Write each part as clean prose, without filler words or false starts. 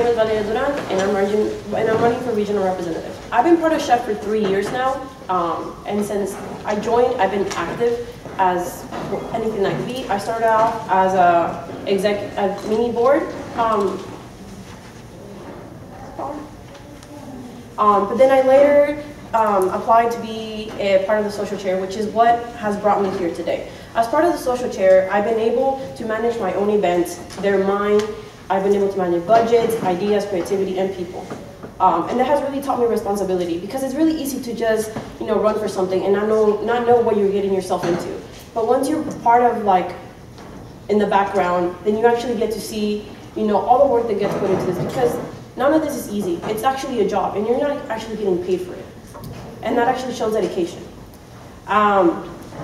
name is Valeria Duran, and I'm running for regional representative. I've been part of Chef for 3 years now, and since I joined, I've been active as anything that could be. I started out as a mini board, but then I later applied to be a part of the social chair, which is what has brought me here today. As part of the social chair, I've been able to manage my own events. They're mine. I've been able to manage budgets, ideas, creativity, and people. And that has really taught me responsibility, because it's really easy to just, run for something and not know what you're getting yourself into. But once you're part of, in the background, then you actually get to see, all the work that gets put into this, because none of this is easy. It's actually a job, and you're not actually getting paid for it. And that actually shows dedication.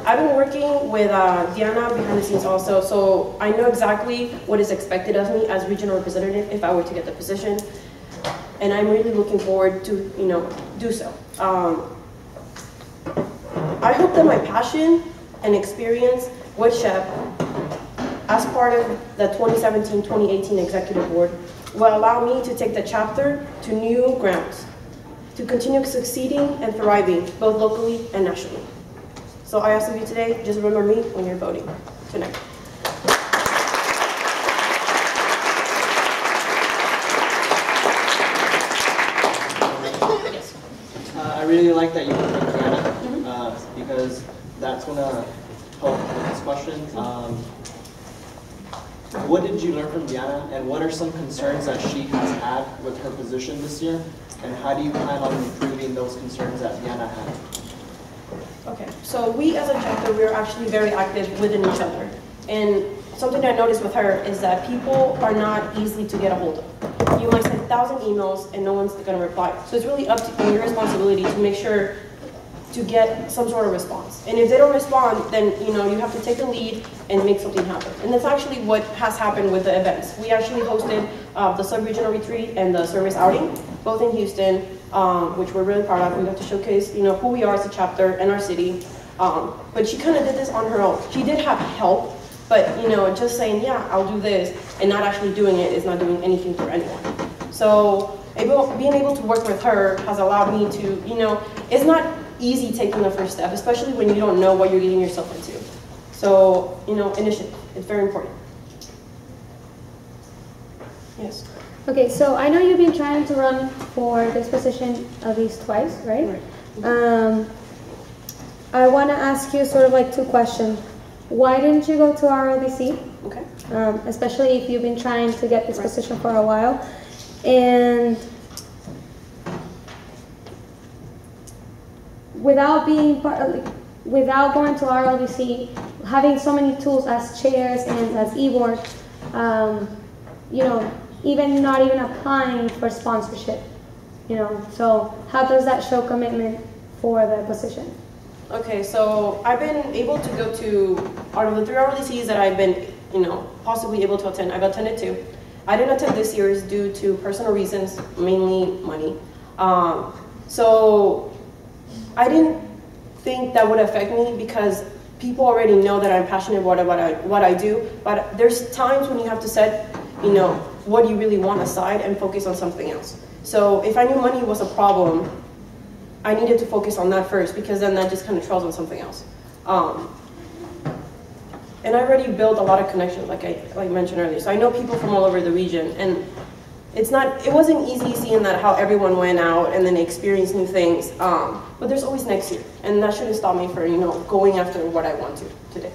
I've been working with Diana behind the scenes also, so I know exactly what is expected of me as regional representative if I were to get the position. And I'm really looking forward to, do so. I hope that my passion and experience with Chef as part of the 2017-2018 Executive Board will allow me to take the chapter to new grounds, to continue succeeding and thriving, both locally and nationally. So I ask of you today, just remember me when you're voting tonight. Yes. I really like that you put Diana, because that's going to help with this question. What did you learn from Diana, and what are some concerns that she has had with her position this year, and how do you plan on improving those concerns that Diana had? Okay, so we as a chapter, we're actually very active within each other. And something I noticed with her is that people are not easily to get a hold of. You might send 1,000 emails and no one's going to reply. So it's really up to your responsibility to make sure to get some sort of response. And if they don't respond, then you have to take the lead and make something happen. And that's actually what has happened with the events. We actually hosted the sub-regional retreat and the service outing, both in Houston, which we're really proud of. We got to showcase, who we are as a chapter and our city. But she kind of did this on her own. She did have help, but just saying, yeah, I'll do this, and not actually doing it is not doing anything for anyone. So being able to work with her has allowed me to, it's not easy taking the first step, especially when you don't know what you're getting yourself into. So, initiative, it's very important. Yes. Okay, so I know you've been trying to run for this position at least twice, right? Right. I want to ask you sort of like two questions. Why didn't you go to RLDC? Okay. Especially if you've been trying to get this position for a while. And without going to RLDC, having so many tools as chairs and as e-board, even not even applying for sponsorship, so how does that show commitment for the position? Okay, so I've been able to go to, out of the 3 RLDCs that I've been, possibly able to attend, I've attended 2. I didn't attend this year's due to personal reasons, mainly money. So I didn't think that would affect me because people already know that I'm passionate about what I do, but there's times when you have to set, what you really want aside and focus on something else. So if I knew money was a problem, I needed to focus on that first, because then that just kind of trails on something else. And I already built a lot of connections, like I mentioned earlier. So I know people from all over the region, and it wasn't easy seeing that how everyone went out and then experienced new things. But there's always next year, and that shouldn't stop me for going after what I want to today.